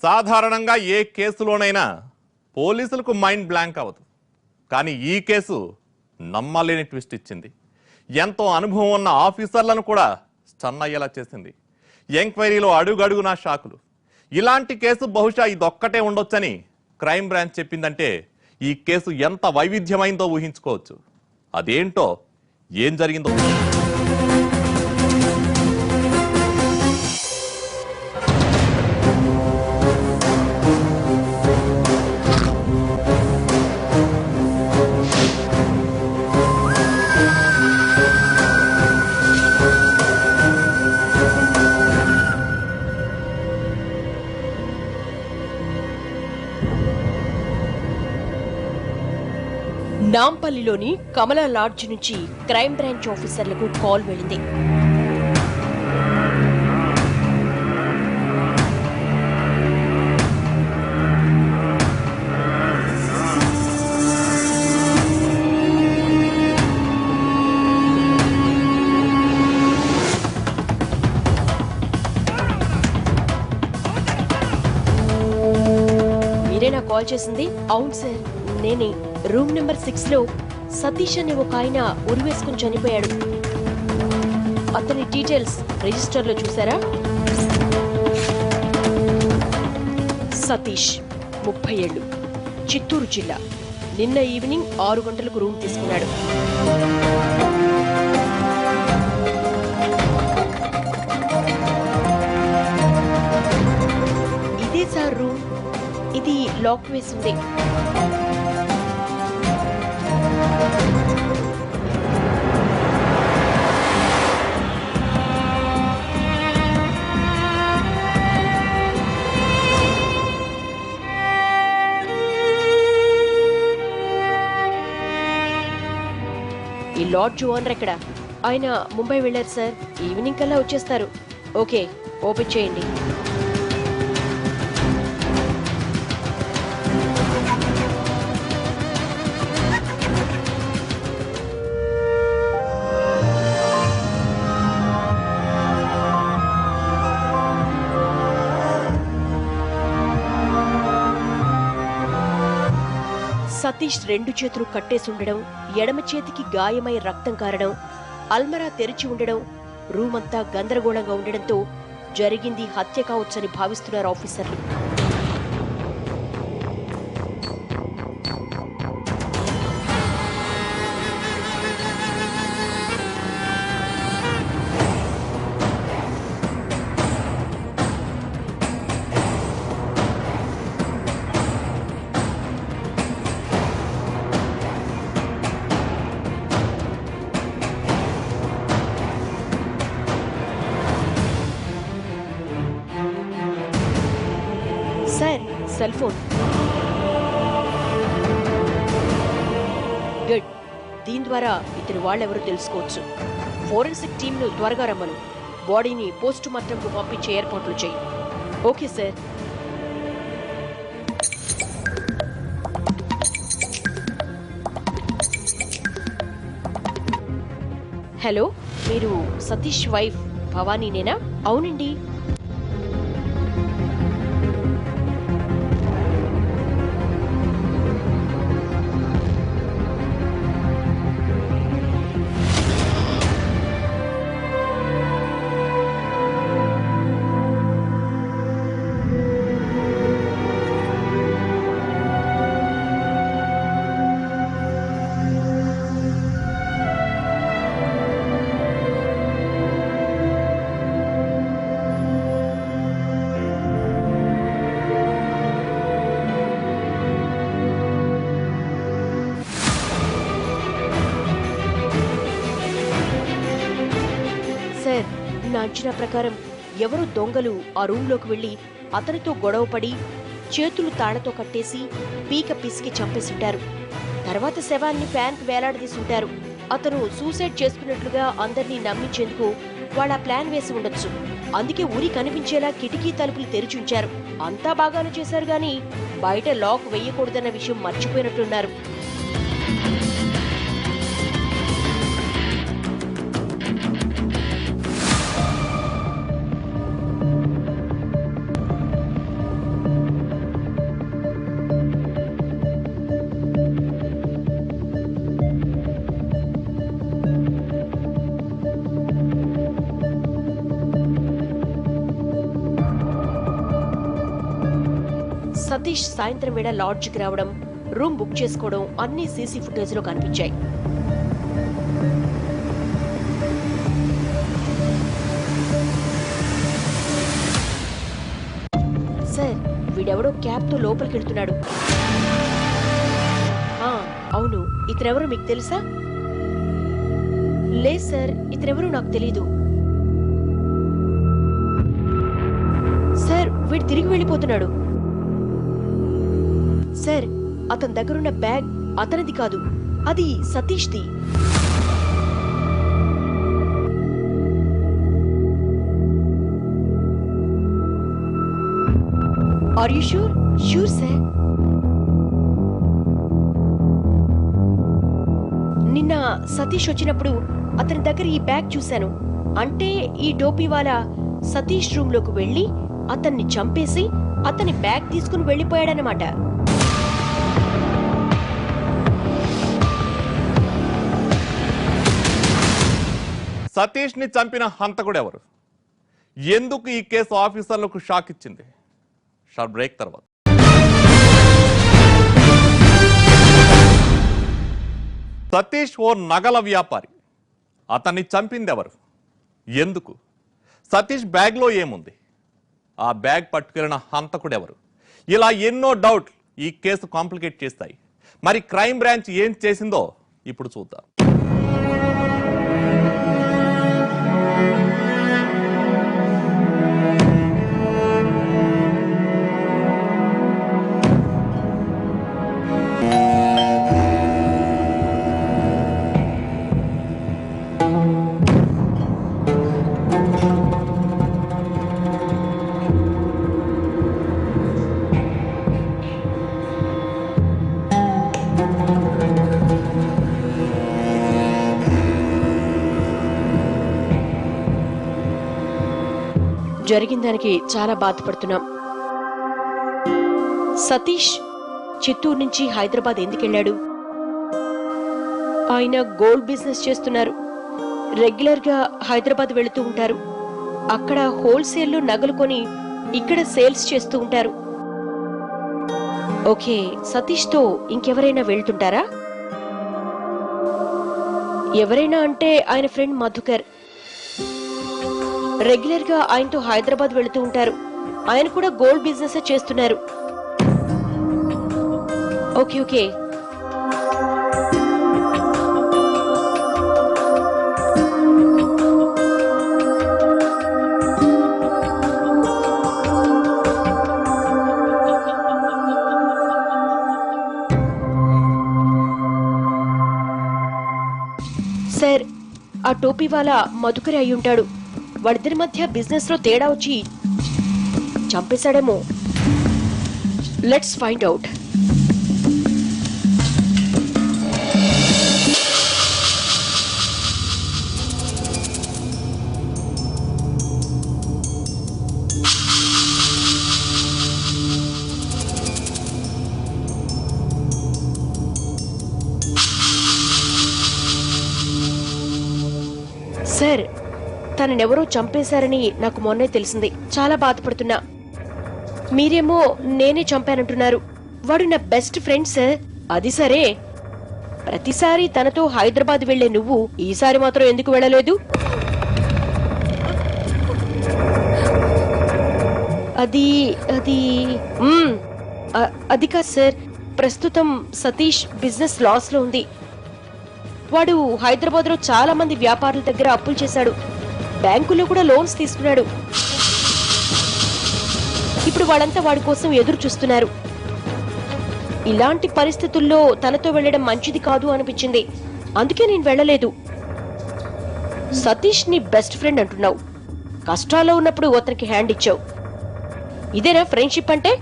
సాధారణంగా ఏ కేసులోనైనా పోలీసులకు mind blank అవ్వదు. కానీ ఈ కేసు నమ్మలేని ట్విస్ట్ ఇచ్చింది. ఎంతో అనుభవం ఉన్న ఆఫీసర్లను కూడా స్టన్ అయ్యేలా చేసింది. ఎంక్వైరీలో అడుగడుగునా షాకులు. ఇలాంటి కేసు బహుశా ఇదొక్కటే ఉండొచ్చని క్రైమ్ బ్రాంచ్ చెప్పిందంటే ఈ కేసు ఎంత వైవిధ్యమైందో ఊహించుకోవచ్చు. అదేంటో, ఏం జరిగిందో. నాంపల్లిలోని కమలా లాడ్జ్ నుంచి క్రైమ్ బ్రాంచ్ ఆఫీసర్లకు కాల్ వెళ్ళింది. మీరేనా కాల్ చేసింది? అవును సార్, నేనే. రూమ్ నెంబర్ 6లో సతీష్ అనే ఒక ఆయన ఉరివేసుకుని చనిపోయాడు. అతని డీటెయిల్స్ రిజిస్టర్లో చూసారా? సతీష్ 30 ఏళ్లు, చిత్తూరు జిల్లా. నిన్న ఈవినింగ్ 6 గంటలకు రూమ్ తీసుకున్నాడు. ఇదే సార్ రూమ్. ఇది లాక్ వేసింది. ఈ లాడ్జ్ ఓనర్ ఎక్కడ? ఆయన ముంబై వెళ్ళారు సార్. ఈవినింగ్ కల్లా వచ్చేస్తారు. ఓకే, ఓపెన్ చేయండి. సతీష్ 2 చేతులు కట్టేసుండడం, ఎడమ చేతికి గాయమై రక్తం కారడం, అల్మరా తెరిచి ఉండడం, రూమంతా గందరగోళంగా ఉండడంతో జరిగింది హత్య కావచ్చని భావిస్తున్నారు ఆఫీసర్లు. Sir, cell phone. గుడ్. దీని ద్వారా ఇతని వాళ్ళెవరూ తెలుసుకోవచ్చు. ఫోరెన్సిక్ టీంను త్వరగా రమ్మను. బాడీని పోస్ట్ మార్టంకు పంపించే ఏర్పాట్లు చేయి. Okay sir. హలో, మీరు సతీష్ వైఫ్ భవానీనేనా? అవునండి. సార్, నా అంచనా ప్రకారం ఎవరో దొంగలు ఆ రూమ్లోకి వెళ్లి అతనితో గొడవపడి చేతులు తాళ్లతో కట్టేసి పీక పిసికి చంపేసింటారు. తర్వాత శవాన్ని ఫ్యాన్కి వేలాడదీసుంటారు. అతను సూసైడ్ చేసుకున్నట్లుగా అందరినీ నమ్మించేందుకు వాళ్ళ ప్లాన్ వేసి ఉండొచ్చు. అందుకే ఉరి కనిపించేలా కిటికీ తలుపులు తెరిచుంచారు. అంతా బాగానే చేశారు గాని బయట లాక్ వేయకూడదన్న విషయం మర్చిపోయినట్లున్నారు. సతీష్ సాయంత్రం వేళ లాడ్జ్కి రావడం, రూమ్ బుక్ చేసుకోవడం అన్ని సీసీ ఫుటేజ్ లో కనిపించాయి. సార్, వీడెవడో క్యాబ్ తో లోపలికి వెళ్తున్నాడు. అవును, ఇతనెవరో మీకు తెలుసా? లేదు సార్, ఇతనెవరో నాకు తెలీదు. సార్, వీడు తిరిగి వెళ్ళిపోతున్నాడు. సార్, అతని దగ్గరున్న బ్యాగ్ అతనిది కాదు, అది సతీష్ది. Are you sure? Sure sir. నిన్న సతీష్ వచ్చినప్పుడు అతని దగ్గర ఈ బ్యాగ్ చూశాను. అంటే ఈ టోపీవాలా సతీష్ రూమ్ లోకి వెళ్లి అతన్ని చంపేసి అతని బ్యాగ్ తీసుకుని వెళ్లిపోయాడనమాట. సతీష్ ని చంపిన హంతకుడు ఎవరు? ఎందుకు ఈ కేసు ఆఫీసర్లకు షాక్ ఇచ్చింది? షార్ట్ బ్రేక్ తర్వాత. సతీష్ ఓ నగల వ్యాపారి. అతన్ని చంపింది ఎవరు? ఎందుకు? సతీష్ బ్యాగ్లో ఏముంది? ఆ బ్యాగ్ పట్టుకెళ్ళిన హంతకుడు ఎవరు? ఇలా ఎన్నో డౌట్లు ఈ కేసు కాంప్లికేట్ చేస్తాయి. మరి క్రైమ్ బ్రాంచ్ ఏం చేసిందో ఇప్పుడు చూద్దాం. జరిగిన దానికి చాలా బాధపడుతున్నాం. సతీష్ చిత్తూరు నుంచి హైదరాబాద్ ఎందుకెళ్లాడు? ఆయన గోల్డ్ బిజినెస్ చేస్తున్నారు. రెగ్యులర్ గా హైదరాబాద్ వెళుతూ ఉంటారు. అక్కడ హోల్సేల్లో నగలు కొని ఇక్కడ సేల్స్ చేస్తూ ఉంటారు. ఓకే, సతీష్ తో ఇంకెవరైనా వెళ్తుంటారా? ఎవరైనా అంటే ఆయన ఫ్రెండ్ మధుకర్. రెగ్యులర్ గా ఆయనతో హైదరాబాద్ వెళుతూ ఉంటారు. ఆయన కూడా గోల్డ్ బిజినెస్ చేస్తున్నారు. Okay okay. సార్, ఆ టోపీ వాలా మధుకరి అయి ఉంటాడు. వాళ్ళిద్దరి మధ్య బిజినెస్ లో తేడా వచ్చి చంపేశాడేమో. Let's find out. సార్, తననెవరో చంపేశారని నాకు మొన్నే తెలిసింది. చాలా బాధపడుతున్నా. మీరేమో నేనే చంపానంటున్నారు. వాడు నా బెస్ట్ ఫ్రెండ్ సార్. అది సరే, ప్రతిసారి తనతో హైదరాబాద్ వెళ్లే నువ్వు ఈసారి మాత్రం ఎందుకు వెళ్ళలేదు? అది అది అది కాదు సార్. ప్రస్తుతం సతీష్ బిజినెస్ లాస్ లో ఉంది. వాడు హైదరాబాద్ లో చాలా మంది వ్యాపారుల దగ్గర అప్పులు చేశాడు. బ్యాంకులో కూడా లోన్స్ తీసుకున్నాడు. ఇప్పుడు వాళ్ళంతా వాడి కోసం ఎదురు చూస్తున్నారు. ఇలాంటి పరిస్థితుల్లో తనతో వెళ్లడం మంచిది కాదు అనిపించింది. అందుకే నేను వెళ్ళలేదు. సతీష్ ని బెస్ట్ ఫ్రెండ్ అంటున్నావు. కష్టాల్లో ఉన్నప్పుడు అతనికి హ్యాండ్ ఇచ్చావు. ఇదేనా ఫ్రెండ్షిప్ అంటే?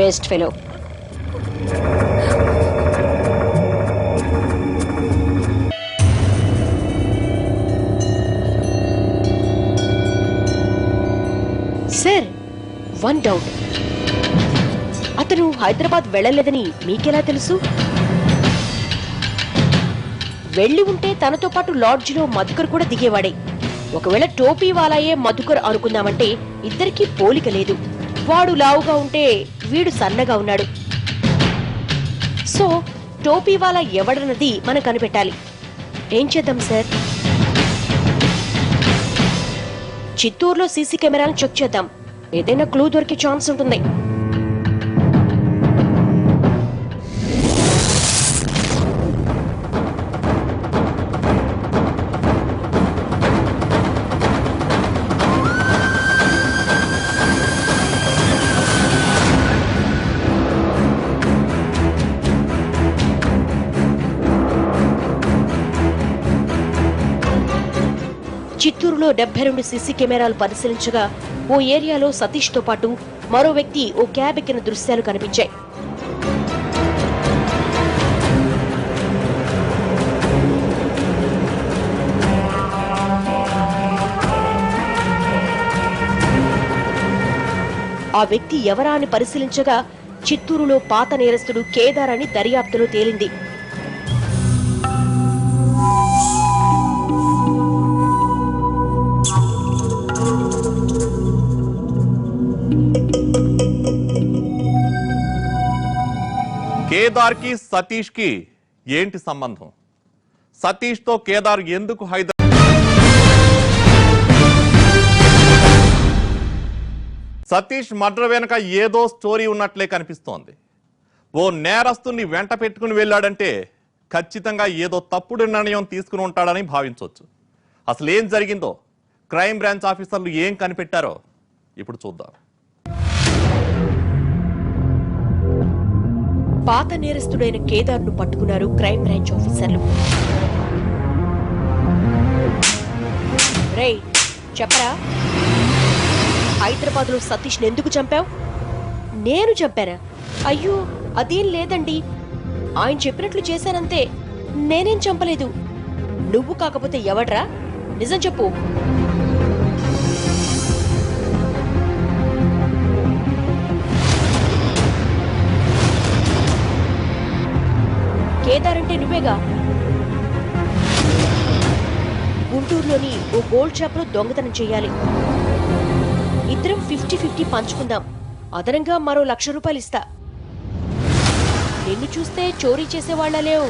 Waste fellow. Sir, one doubt. అతను హైదరాబాద్ వెళ్ళలేదని మీకెలా తెలుసు? వెళ్ళి ఉంటే తనతో పాటు లాడ్జిలో మధుకర్ కూడా దిగేవాడే. ఒకవేళ టోపీ వాలాయే మధుకర్ అనుకుందామంటే ఇద్దరికీ పోలిక లేదు. వాడు లావుగా ఉంటే వీడు సన్నగా ఉన్నాడు. సో టోపీ వాలా ఎవడన్నది మనం కనిపెట్టాలి. ఏం చేద్దాం సార్? చిత్తూరులో సీసీ కెమెరాను చెక్ చేద్దాం. ఏదైనా క్లూ దొరికే ఛాన్స్ ఉంటుంది. చిత్తూరులో 72 సీసీ కెమెరాలు పరిశీలించగా ఓ ఏరియాలో సతీష్ తో పాటు మరో వ్యక్తి ఓ క్యాబ్ ఎక్కిన దృశ్యాలు కనిపించాయి. ఆ వ్యక్తి ఎవరా అని పరిశీలించగా చిత్తూరులో పాత నేరస్తుడు కేదార్ అని దర్యాప్తులో తేలింది. కేదార్ కి సతీష్ కి ఏంటి సంబంధం? సతీష్ తో కేదార్ ఎందుకు సతీష్ మర్డర్ వెనక ఏదో స్టోరీ ఉన్నట్లే కనిపిస్తోంది. ఓ నేరస్తుని వెంట పెట్టుకుని వెళ్ళాడంటే ఖచ్చితంగా ఏదో తప్పుడు నిర్ణయం తీసుకుని ఉంటాడని భావించవచ్చు. అసలు ఏం జరిగిందో, క్రైమ్ బ్రాంచ్ ఆఫీసర్లు ఏం కనిపెట్టారో ఇప్పుడు చూద్దాం. పాత నేరస్తుడైన కేదార్ ను పట్టుకున్నారు క్రైమ్ బ్రాంచ్ ఆఫీసర్లు. రేయ్ చెప్పరా, హైదరాబాద్ లో సతీష్ ఎందుకు చంపావు? నేను చంపానా? అయ్యో అదేం లేదండి, ఆయన చెప్పినట్లు చేశానంతే, నేనేం చంపలేదు. నువ్వు కాకపోతే ఎవడ్రా? నిజం చెప్పు. కేదార్ అంటే నువ్వేగా. గుంటూరులోని ఓ గోల్డ్ షాప్ లో దొంగతనం చేయాలి. ఇద్దరం 50-50 పంచుకుందాం. అదనంగా మరో 1,00,000 రూపాయలు ఇస్తా. నిన్ను చూస్తే చోరీ చేసేవాళ్ల లేవు.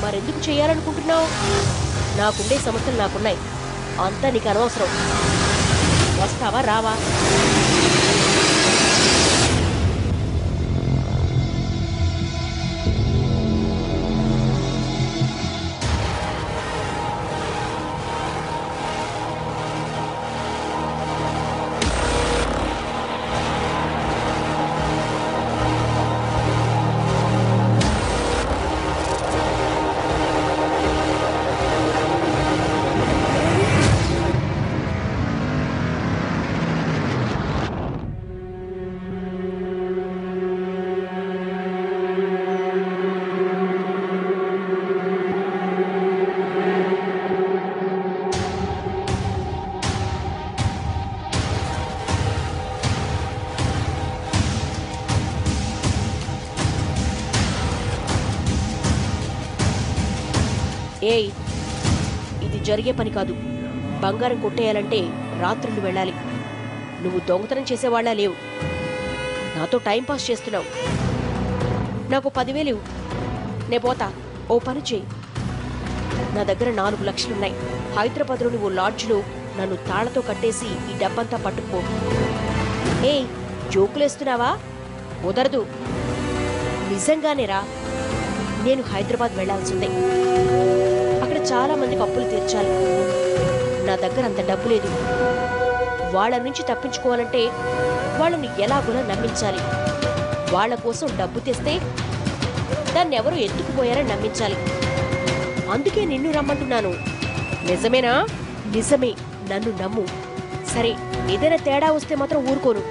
మరెందుకు చేయాలనుకుంటున్నావు? నాకుండే సమస్యలు నాకున్నాయి, అంతా నీకు అనవసరం. వస్తావా రావా? ఏయ్, ఇది జరిగే పని కాదు. బంగారం కొట్టేయాలంటే రాత్రులు వెళ్ళాలి. నువ్వు దొంగతనం చేసేవాళ్లా లేవు. నాతో టైంపాస్ చేస్తున్నావు. నాకు 10,000 నే పోతా. ఓ పని చేయి, నా దగ్గర 4 లక్షలున్నాయి. హైదరాబాద్లోని ఓ లాడ్జ్లో నన్ను తాళ్లతో కట్టేసి ఈ డబ్బంతా పట్టుకుపో. ఏయ్, జోకులేస్తున్నావా? కుదరదు. నిజంగానేరా, నేను హైదరాబాద్ వెళ్లాల్సిందే. అక్కడ చాలా మందికి అప్పులు తీర్చాలి. నా దగ్గర అంత డబ్బు లేదు. వాళ్ళ నుంచి తప్పించుకోవాలంటే వాళ్ళని ఎలాగోలా నమ్మించాలి. వాళ్ళ కోసం డబ్బు తెస్తే దాన్ని ఎవరో ఎత్తుకుపోయారని నమ్మించాలి. అందుకే నిన్ను రమ్మంటున్నాను. నిజమేనా? నిజమే, నన్ను నమ్ము. సరే, ఏదైనా తేడా వస్తే మాత్రం ఊరుకోను.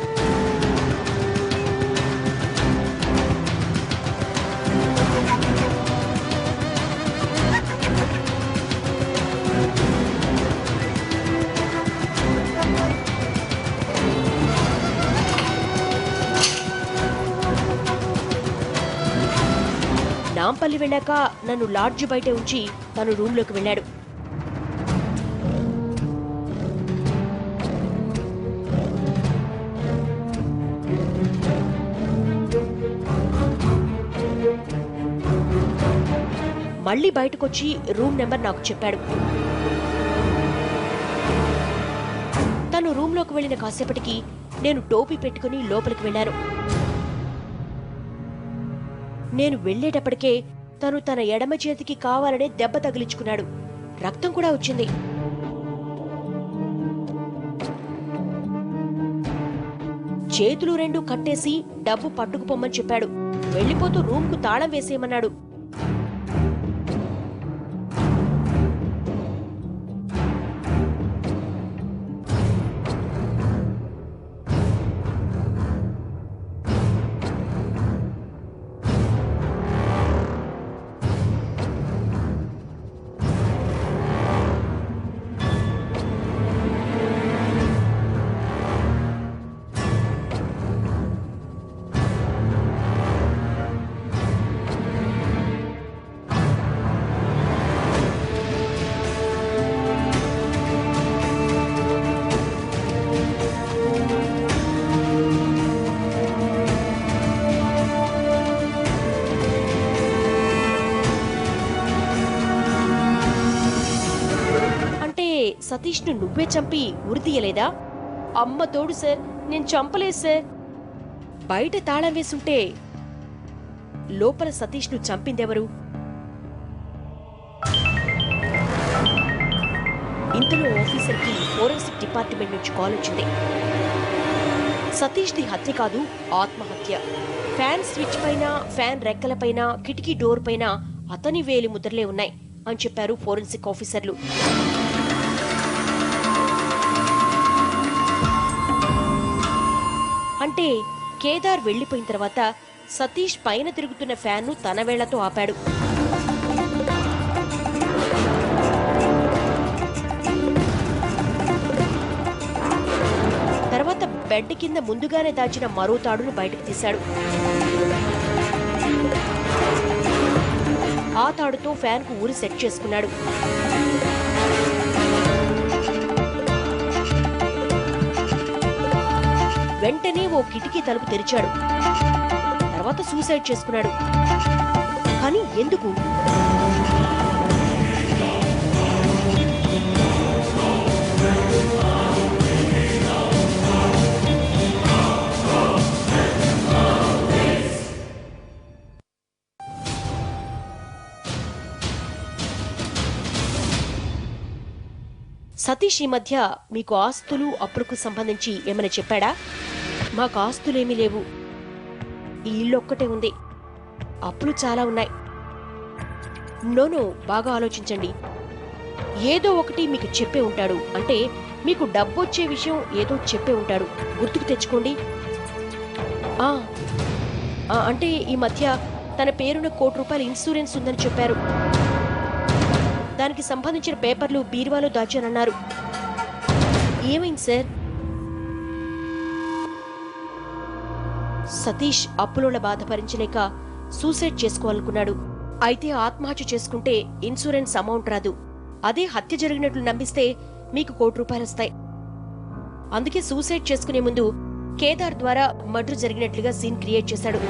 నాంపల్లి వెళ్ళాక నన్ను లాడ్జ్ బయట ఉంచి తను రూంలోకి వెళ్ళాడు. మళ్ళీ బయటకొచ్చి రూమ్ నెంబర్ నాకు చెప్పాడు. తను రూంలోకి వెళ్లిన కాసేపటికి నేను టోపీ పెట్టుకుని లోపలికి వెళ్లాను. నేను వెళ్లేటప్పటికే తను తన ఎడమ చేతికి కావాలనే దెబ్బ తగిలించుకున్నాడు. రక్తం కూడా వచ్చింది. చేతులు రెండు కట్టేసి డబ్బు పట్టుకుపోమ్మని చెప్పాడు. వెళ్లిపోతూ రూమ్కు తాళం వేసేయమన్నాడు. సతీష్ను నువ్వే చంపి ఉరితీయలేదా? అమ్మ తోడు సార్, నేను చంపలేదు సార్. బయట తాళం వేసుంటే లోపల సతీష్ను చంపిందెవరు? ఇంతలో ఆఫీసర్కి ఫోరెన్సిక్ డిపార్ట్మెంట్ నుంచి కాల్ వచ్చింది. సతీష్ది హత్య కాదు, ఆత్మహత్య. ఫ్యాన్ స్విచ్ పైన, ఫ్యాన్ రెక్కలపైన, కిటికీ డోర్ పైన అతని వేలి ముద్రలే ఉన్నాయి అని చెప్పారు ఫోరెన్సిక్ ఆఫీసర్లు. అంటే కేదార్ వెళ్లిపోయిన తర్వాత సతీష్ పైన తిరుగుతున్న ఫ్యాన్ను తన వేళ్లతో ఆపాడు. తర్వాత బెడ్ కింద ముందుగానే దాచిన మరో తాడును బయటకు తీశాడు. ఆ తాడుతో ఫ్యాన్కు ఊరి సెట్ చేసుకున్నాడు. వెంటనే ఓ కిటికీ తలుపు తెరిచాడు. తర్వాత సూసైడ్ చేసుకున్నాడు. కానీ ఎందుకు? సతీష్ ఈ మధ్య మీకు ఆస్తులు అప్పులకు సంబంధించి ఏమైనా చెప్పాడా? మాకు ఆస్తులేమీ లేవు, ఈ ఇల్లు ఒక్కటే ఉంది, అప్పులు చాలా ఉన్నాయి. నోనో, బాగా ఆలోచించండి. ఏదో ఒకటి మీకు చెప్పే ఉంటాడు. అంటే మీకు డబ్బొచ్చే విషయం ఏదో చెప్పే ఉంటాడు. గుర్తుకు తెచ్చుకోండి. అంటే ఈ మధ్య తన పేరున ₹1,00,00,000 ఇన్సూరెన్స్ ఉందని చెప్పారు. దానికి సంబంధించిన పేపర్లు బీరువాలో దాచానన్నారు. ఏమైంది సార్? సతీష్ అప్పులోళ్ల బాధ భరించలేక సూసైడ్ చేసుకోవాలనుకున్నాడు. అయితే ఆత్మహత్య చేసుకుంటే ఇన్సూరెన్స్ అమౌంట్ రాదు. అదే హత్య జరిగినట్లు నమ్మిస్తే మీకు ₹1,00,00,000 వస్తాయి. అందుకే సూసైడ్ చేసుకునే ముందు కేదార్ ద్వారా మర్డర్ జరిగినట్లుగా సీన్ క్రియేట్ చేశాడు.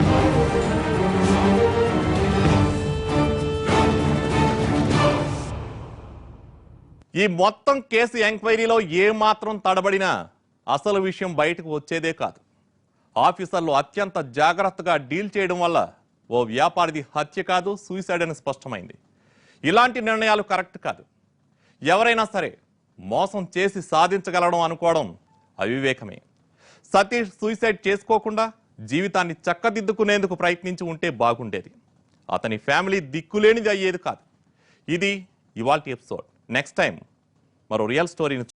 ఈ మొత్తం కేసు ఎంక్వైరీలో ఏమాత్రం తడబడినా అసలు విషయం బయటకు వచ్చేదే కాదు. ఆఫీసర్లు అత్యంత జాగ్రత్తగా డీల్ చేయడం వల్ల ఓ వ్యాపారిది హత్య కాదు, సూసైడ్ అని స్పష్టమైంది. ఇలాంటి నిర్ణయాలు కరెక్ట్ కాదు. ఎవరైనా సరే మోసం చేసి సాధించగలడం అనుకోవడం అవివేకమే. సతీష్ సూసైడ్ చేసుకోకుండా జీవితాన్ని చక్కదిద్దుకునేందుకు ప్రయత్నించి ఉంటే బాగుండేది. అతని ఫ్యామిలీ దిక్కులేనిది అయ్యేది కాదు. ఇది ఇవాల్టి ఎపిసోడ్. నెక్స్ట్ టైం మరో రియల్ స్టోరీని